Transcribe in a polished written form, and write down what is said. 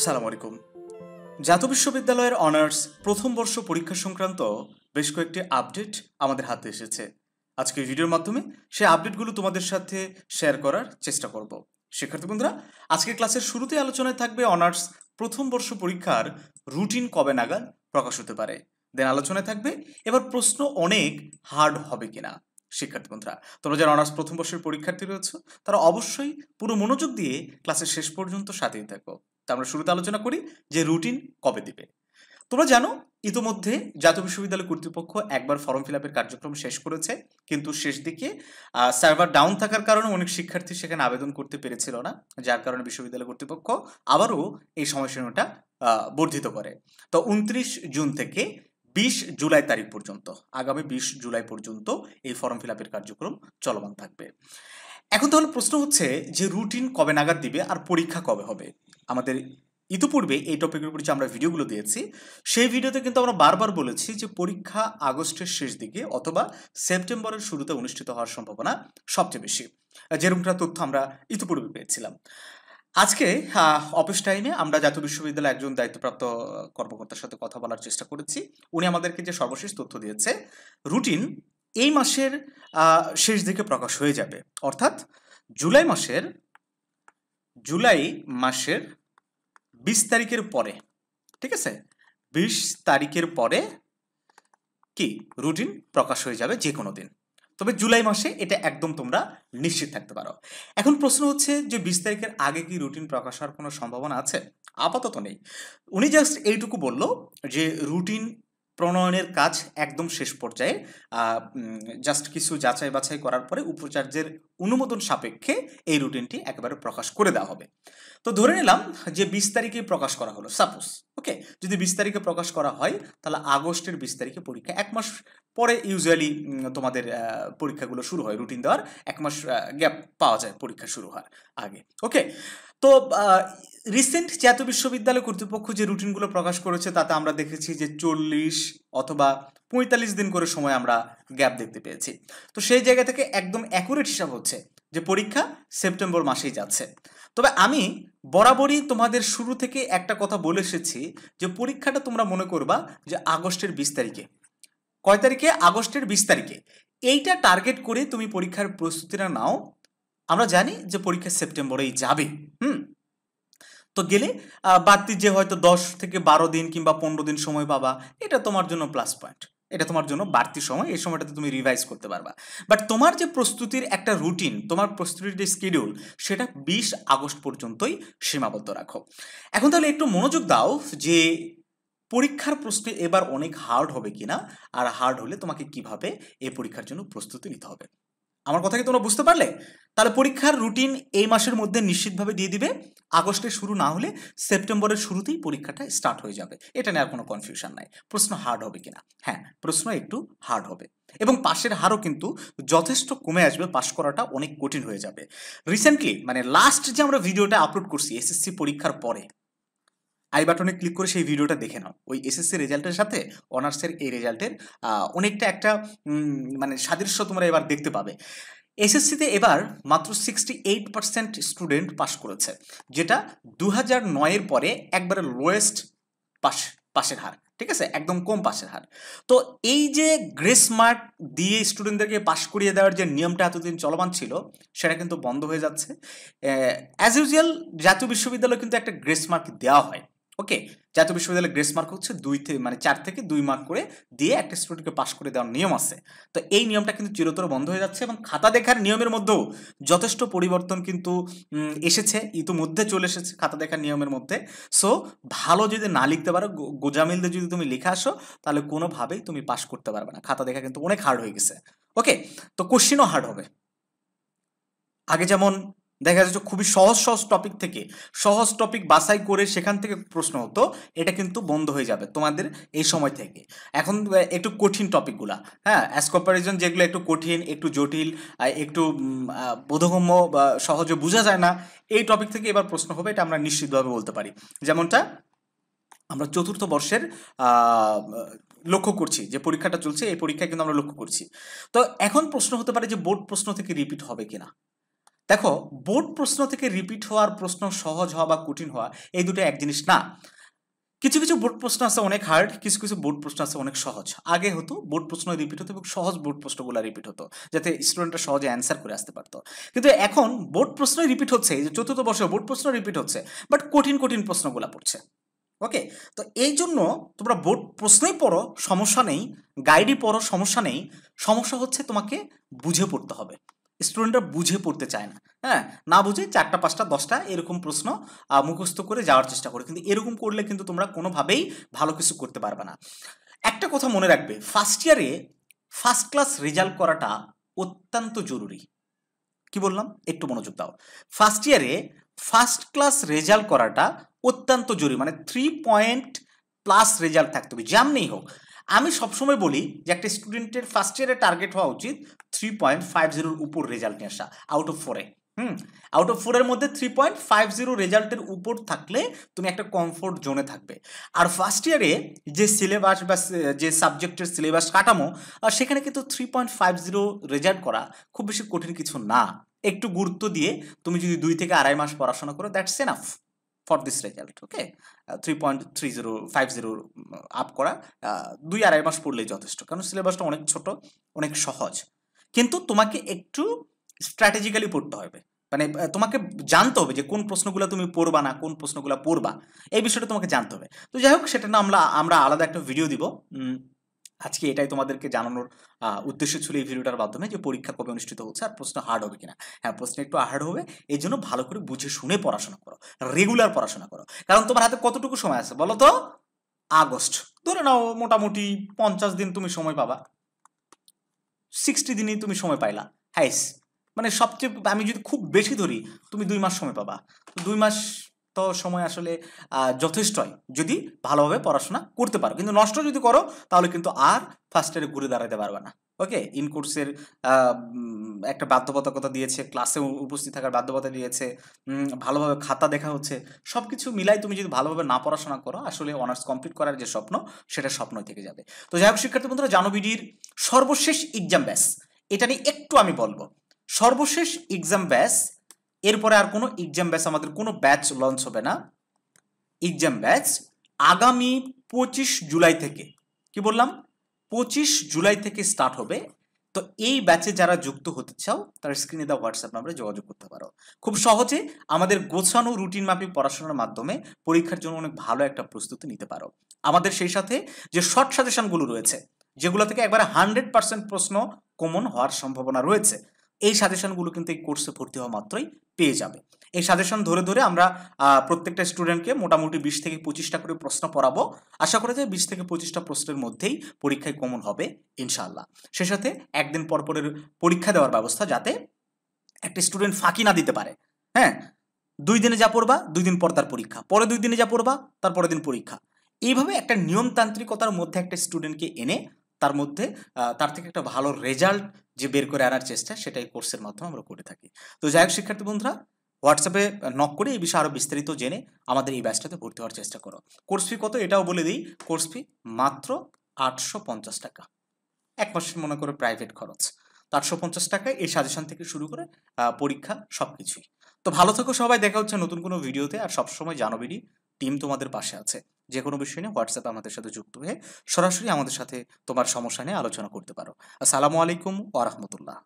আসসালামু আলাইকুম। জাতীয় বিশ্ববিদ্যালয়ের অনার্স প্রথম বর্ষ পরীক্ষা সংক্রান্ত বেশ কয়েকটি আপডেট আমাদের হাতে এসেছে। আজকে এই ভিডিওর মাধ্যমে সেই আপডেটগুলো তোমাদের সাথে শেয়ার করার চেষ্টা করব। শিক্ষার্থী বন্ধুরা, আজকের ক্লাসের শুরুতে আলোচনায় থাকবে অনার্স প্রথম বর্ষ পরীক্ষার রুটিন কবে নাগাদ প্রকাশ হতে পারে। দেন আলোচনায় থাকবে এবার প্রশ্ন অনেক হার্ড হবে কিনা। শিক্ষার্থী বন্ধুরা, তোমরা যারা অনার্স প্রথম বর্ষের পরীক্ষার্থী রয়েছে তারা অবশ্যই পুরো মনোযোগ দিয়ে ক্লাসের শেষ পর্যন্ত সাথেই থাকো। তা আমরা শুরুতে আলোচনা করি যে রুটিন কবে দিবে। তোমরা জানো ইতোমধ্যে জাতীয় বিশ্ববিদ্যালয় কর্তৃপক্ষ একবার ফর্ম ফিল আপের কার্যক্রম শেষ করেছে, কিন্তু শেষ দিকে সার্ভার ডাউন থাকার কারণে অনেক শিক্ষার্থী সেখানে আবেদন করতে পেরেছিল না, যার কারণে বিশ্ববিদ্যালয় কর্তৃপক্ষ আবারও এই সময়সীমাটা বর্ধিত করে। তো 29 জুন থেকে 20 জুলাই তারিখ পর্যন্ত, আগামী 20 জুলাই পর্যন্ত এই ফর্ম ফিল আপের কার্যক্রম চলমান থাকবে। এখন তাহলে প্রশ্ন হচ্ছে যে রুটিন কবে নাগাদ দিবে আর পরীক্ষা কবে হবে। আমাদের ইতিপূর্বে এই টপিকের উপর যে আমরা ভিডিওগুলো দিয়েছি সেই ভিডিওতে কিন্তু আমরা বারবার বলেছি যে পরীক্ষা আগস্টের শেষ দিকে অথবা সেপ্টেম্বরের শুরুতে অনুষ্ঠিত হওয়ার সম্ভাবনা সবচেয়ে বেশি, যেরকমটা তথ্য আমরা ইতিপূর্বে পেয়েছিলাম। আজকে অফিস টাইমে আমরা জাতীয় বিশ্ববিদ্যালয়ের একজন দায়িত্বপ্রাপ্ত কর্মকর্তার সাথে কথা বলার চেষ্টা করেছি। উনি আমাদেরকে যে সর্বশেষ তথ্য দিয়েছে, রুটিন এই মাসের শেষ দিকে প্রকাশ হয়ে যাবে, অর্থাৎ জুলাই মাসের 20 তারিখের পরে। ঠিক আছে, 20 তারিখের পরে কি রুটিন প্রকাশ হয়ে যাবে যে কোনো দিন। তবে জুলাই মাসে এটা একদম তোমরা নিশ্চিত থাকতে পারো। এখন প্রশ্ন হচ্ছে যে 20 তারিখের আগে কি রুটিন প্রকাশ হওয়ার কোনো সম্ভাবনা আছে? আপাতত নেই। উনি জাস্ট এইটুকু বলল যে রুটিন প্রণয়নের কাজ একদম শেষ পর্যায়ে, জাস্ট কিছু যাচাই বাছাই করার পরে উপাচার্যের অনুমোদন সাপেক্ষে এই রুটিনটি একেবারে প্রকাশ করে দেওয়া হবে। তো ধরে নিলাম যে 20 তারিখে প্রকাশ করা হলো, সাপোজ ওকে, যদি 20 তারিখে প্রকাশ করা হয় তাহলে আগস্টের 20 তারিখে পরীক্ষা। এক মাস পরে ইউজুয়ালি তোমাদের পরীক্ষাগুলো শুরু হয়, রুটিন দেওয়ার এক মাস গ্যাপ পাওয়া যায় পরীক্ষা শুরু হওয়ার আগে। ওকে, তো রিসেন্ট জাতীয় বিশ্ববিদ্যালয় কর্তৃপক্ষ যে রুটিনগুলো প্রকাশ করেছে তাতে আমরা দেখেছি যে 40 অথবা 45 দিন করে সময় আমরা গ্যাপ দেখতে পেয়েছি। তো সেই জায়গা থেকে একদম অ্যাকুরেট হিসাব হচ্ছে যে পরীক্ষা সেপ্টেম্বর মাসেই যাচ্ছে। তবে আমি বরাবরই তোমাদের শুরু থেকে একটা কথা বলে এসেছি যে পরীক্ষাটা তোমরা মনে করবা যে আগস্টের 20 তারিখে। কয় তারিখে? আগস্টের 20 তারিখে। এইটা টার্গেট করে তুমি পরীক্ষার প্রস্তুতিটা নাও। আমরা জানি যে পরীক্ষা সেপ্টেম্বরেই যাবে। তো গেলে বাড়তি যে হয়তো 10 থেকে 12 দিন কিংবা 15 দিন সময় পাবা, এটা তোমার জন্য প্লাস পয়েন্ট, এটা তোমার জন্য বাড়তি সময়, এই সময়টাতে তুমি রিভাইজ করতে পারবা। বাট তোমার যে প্রস্তুতির একটা রুটিন, তোমার প্রস্তুতির যে স্কেডিউল, সেটা 20 আগস্ট পর্যন্তই সীমাবদ্ধ রাখো। এখন তাহলে একটু মনোযোগ দাও যে পরীক্ষার প্রশ্নে এবার অনেক হার্ড হবে কিনা, আর হার্ড হলে তোমাকে কিভাবে এই পরীক্ষার জন্য প্রস্তুতি নিতে হবে। আমার কথা কি তোমরা বুঝতে পারলে? তাহলে পরীক্ষার রুটিন এই মাসের মধ্যে নিশ্চিতভাবে দিয়ে দিবে। আগস্টে শুরু না হলে সেপ্টেম্বরের শুরুতেই পরীক্ষাটা স্টার্ট হয়ে যাবে, এটা নিয়ে আর কোনো কনফিউশন নাই। প্রশ্ন হার্ড হবে কিনা? হ্যাঁ, প্রশ্ন একটু হার্ড হবে এবং পাশের হারও কিন্তু যথেষ্ট কমে আসবে, পাশ করাটা অনেক কঠিন হয়ে যাবে। রিসেন্টলি মানে লাস্ট যে আমরা ভিডিওটা আপলোড করছি এসএসসি পরীক্ষার পরে, আই বাটনে ক্লিক করে সেই ভিডিওটা দেখে নাও। ওই এসএসসি রেজাল্টের সাথে অনার্সের এই রেজাল্টের অনেকটা একটা মানে সাদৃশ্য তোমরা এবার দেখতে পাবে। এসএসসিতে এবার মাত্র 68% স্টুডেন্ট পাশ করেছে, যেটা 2009-এর পরে একবারে লোয়েস্ট পাশের হার। ঠিক আছে, একদম কম পাশের হার। তো এই যে গ্রেস মার্ক দিয়ে স্টুডেন্টদেরকে পাশ করিয়ে দেওয়ার যে নিয়মটা এতদিন চলমান ছিল, সেটা কিন্তু বন্ধ হয়ে যাচ্ছে। অ্যাজ ইউজুয়াল জাতীয় বিশ্ববিদ্যালয় কিন্তু একটা গ্রেস মার্ক দেওয়া হয়। ওকে, জাতীয় বিশ্ববিদ্যালয়ের গ্রেস মার্ক হচ্ছে 4 থেকে 2 মার্ক করে দিয়ে একটা স্টুডেন্টকে পাশ করে দেওয়ার নিয়ম আছে। তো এই নিয়মটা কিন্তু চিরতরে বন্ধ হয়ে যাচ্ছে এবং খাতা দেখার নিয়মের মধ্যেও যথেষ্ট পরিবর্তন কিন্তু এসেছে, ইতিমধ্যে চলে এসেছে খাতা দেখার নিয়মের মধ্যে। সো ভালো যদি না লিখতে পারো, গোজামিল দিয়ে যদি তুমি লিখে আসো, তাহলে কোনোভাবেই তুমি পাশ করতে পারবে না। খাতা দেখা কিন্তু অনেক হার্ড হয়ে গেছে। ওকে, তো কোশ্চিনও হার্ড হবে। আগে যেমন দেখা যাচ্ছে খুবই সহজ সহজ টপিক থেকে সহজ টপিক বাছাই করে সেখান থেকে প্রশ্ন হতো, এটা কিন্তু বন্ধ হয়ে যাবে তোমাদের এই সময় থেকে। এখন একটু কঠিন টপিকগুলা, হ্যাঁ, অ্যাজ কম্পারিজন যেগুলো একটু কঠিন, একটু জটিল, একটু বোধগম্য বা সহজে বোঝা যায় না, এই টপিক থেকে এবার প্রশ্ন হবে, এটা আমরা নিশ্চিতভাবে বলতে পারি। যেমনটা আমরা চতুর্থ বর্ষের লক্ষ্য করছি যে পরীক্ষাটা চলছে, এই পরীক্ষায় কিন্তু আমরা লক্ষ্য করছি। তো এখন প্রশ্ন হতে পারে যে বোর্ড প্রশ্ন থেকে রিপিট হবে কিনা। দেখো, বোর্ড প্রশ্ন থেকে রিপিট হওয়ার প্রশ্ন সহজ হওয়া বা কঠিন হওয়া এই দুটো এক জিনিস না। কিছু কিছু বোর্ড প্রশ্ন আছে অনেক হার্ড, কিছু কিছু বোর্ড প্রশ্ন আছে অনেক সহজ। আগে হতো বোর্ড প্রশ্ন রিপিট হতো এবং সহজ বোর্ড প্রশ্নগুলো রিপিট হতো, যাতে স্টুডেন্টরা সহজে অ্যান্সার করে আসতে পারতো। কিন্তু এখন বোর্ড প্রশ্নই রিপিট হচ্ছে, এই যে চতুর্থ বর্ষে বোর্ড প্রশ্ন রিপিট হচ্ছে, বাট কঠিন কঠিন প্রশ্নগুলো পড়ছে। ওকে, তো এই জন্য তোমরা বোর্ড প্রশ্নই পড়ো, সমস্যা নেই, গাইডই পড়ো, সমস্যা নেই। সমস্যা হচ্ছে তোমাকে বুঝে পড়তে হবে। স্টুডেন্টরা বুঝে পড়তে চায় না, হ্যাঁ, না বুঝে 4টা 5টা 10টা এরকম প্রশ্ন মুখস্থ করে যাওয়ার চেষ্টা করে, কিন্তু এরকম করলে কিন্তু তোমরা কোনোভাবেই ভালো কিছু করতে পারবে না। একটা কথা মনে রাখবে, ফার্স্ট ইয়ারে ফার্স্ট ক্লাস রেজাল্ট করাটা অত্যন্ত জরুরি। কি বললাম, একটু মনোযোগ দাও। ফার্স্ট ইয়ারে ফার্স্ট ক্লাস রেজাল্ট করাটা অত্যন্ত জরুরি, মানে 3 পয়েন্ট+ রেজাল্ট থাকতে হবে যেমনই হোক। আমি সবসময় বলি যে একটা স্টুডেন্টের ফার্স্ট ইয়ারে টার্গেট হওয়া উচিত 3.50 উপর রেজাল্ট নিয়ে আসা আউট অফ 4-এ। আউট অফ 4-এর মধ্যে 3.50 রেজাল্টের উপর থাকলে তুমি একটা কমফোর্ট জোনে থাকবে। আর ফার্স্ট ইয়ারে যে সিলেবাস বা যে সাবজেক্টের সিলেবাস কাঠামো, সেখানে কিন্তু 3.50 রেজাল্ট করা খুব বেশি কঠিন কিছু না। একটু গুরুত্ব দিয়ে তুমি যদি 2 থেকে 2.5 মাস পড়াশোনা করো, that's enough for this result. Okay, 3.50 up করা 2-2.5 মাস পড়লেই যথেষ্ট, কারণ সিলেবাসটা অনেক ছোট, অনেক সহজ। কিন্তু তোমাকে একটু স্ট্র্যাটেজিক্যালি পড়তে হবে, মানে তোমাকে জানতে হবে যে কোন প্রশ্নগুলো তুমি পড়বা না, কোন প্রশ্নগুলো পড়বা, এই বিষয়টা তোমাকে জানতে হবে। তো যাই হোক, সেটা না আমরা আলাদা একটা ভিডিও দিব। আজকে এটাই তোমাদেরকে জানানোর উদ্দেশ্য ছিল এই ভিডিওটার মাধ্যমে, যে পরীক্ষা কবে অনুষ্ঠিত হচ্ছে আর প্রশ্ন হার্ড হবে কিনা। হ্যাঁ, প্রশ্ন একটু হার্ড হবে, এই জন্য ভালো করে বুঝে শুনে পড়াশোনা করো, রেগুলার পড়াশোনা করো। কারণ তোমার হাতে কতটুকু সময় আছে বলো তো? আগস্ট, ধরে নাও মোটামুটি 50 দিন তুমি সময় পাবা, 60 দিনই তুমি সময় পাইলা, হাইস, মানে সবচেয়ে আমি যদি খুব বেশি ধরি, তুমি 2 মাস সময় পাবা। 2 মাস তো সময় আসলে যথেষ্টই যদি ভালোভাবে পড়াশোনা করতে পারো, কিন্তু নষ্ট যদি করো তাহলে কিন্তু আর ফার্স্ট ইয়ারে ঘুরে দাঁড়াতে পারবে না। ওকে, ইন কোর্সের একটা বাধ্যবাধকতা দিয়েছে, ক্লাসে উপস্থিত থাকার বাধ্যবাধকতা দিয়েছে, ভালোভাবে খাতা দেখা হচ্ছে, সব কিছু মিলাই তুমি যদি ভালোভাবে না পড়াশোনা করো, আসলে অনার্স কমপ্লিট করার যে স্বপ্ন, সেটা স্বপ্নই থেকে যাবে। তো যাই হোক শিক্ষার্থী বন্ধুরা, জানোবিডির সর্বশেষ এক্সাম ব্যাচ, এটা নিয়ে একটু আমি বলবো। সর্বশেষ এক্সাম ব্যাচ, এরপরে আর কোনো এক্সাম ব্যাচ, আমাদের কোনো ব্যাচ লঞ্চ হবে না। এক্সাম ব্যাচ আগামী 25 জুলাই থেকে, কি বললাম, 25 জুলাই থেকে স্টার্ট হবে। তো এই ব্যাচে যারা যুক্ত হতে চাও, তারা স্ক্রিনে দেওয়া হোয়াটসঅ্যাপ নাম্বারে যোগাযোগ করতে পারো। খুব সহজে আমাদের গোছানো রুটিন মাফিক পড়াশোনার মাধ্যমে পরীক্ষার জন্য অনেক ভালো একটা প্রস্তুতি নিতে পারো। আমাদের সেই সাথে যে শর্ট সাজেশনগুলো রয়েছে, যেগুলো থেকে একবারে 100% প্রশ্ন কমন হওয়ার সম্ভাবনা রয়েছে, এই সাজেশনগুলো কিন্তু এই কোর্সে ভর্তি হওয়া মাত্রই পেয়ে যাবে। এই সাজেশন ধরে ধরে আমরা প্রত্যেকটা স্টুডেন্টকে মোটামুটি 20 থেকে 25টা করে প্রশ্ন পড়াবো। আশা করা যায় 20 থেকে 25টা প্রশ্নের মধ্যেই পরীক্ষায় কমন হবে ইনশাআল্লাহ। সে সাথে একদিন পরপরের পরীক্ষা দেওয়ার ব্যবস্থা, যাতে একটা স্টুডেন্ট ফাঁকি না দিতে পারে। হ্যাঁ, 2 দিনে যা পড়বা 2 দিন পর তার পরীক্ষা, পরে 2 দিনে যা পড়বা তার পরের দিন পরীক্ষা। এইভাবে একটা নিয়মতান্ত্রিকতার মধ্যে একটা স্টুডেন্টকে এনে তার মধ্যে তার থেকে একটা ভালো রেজাল্ট যে বের করে আনার চেষ্টা, সেটাই কোর্সের মাধ্যমে আমরা করে থাকি। তো যাই হোক শিক্ষার্থী বন্ধুরা, হোয়াটসঅ্যাপে নক করে এই বিষয়ে আরও বিস্তারিত জেনে আমাদের এই ব্যাচটাতে ভর্তি হওয়ার চেষ্টা করো। কোর্স ফি কত এটাও বলে দিই, কোর্স ফি মাত্র 850 টাকা, 1 মাসের মনে করে প্রাইভেট খরচ। তো 850 টাকায় এই সাজেশন থেকে শুরু করে পরীক্ষা সবকিছুই। তো ভালো থেকো সবাই, দেখা হচ্ছে নতুন কোনো ভিডিওতে। আর সবসময় জানোবিডি টিম তোমাদের পাশে আছে, যে কোনো বিষয় নিয়ে হোয়াটসঅ্যাপে আমাদের সাথে যুক্ত হয়ে সরাসরি আমাদের সাথে তোমার সমস্যা নিয়ে আলোচনা করতে পারো। আসসালামু আলাইকুম ওয়া রাহমাতুল্লাহ।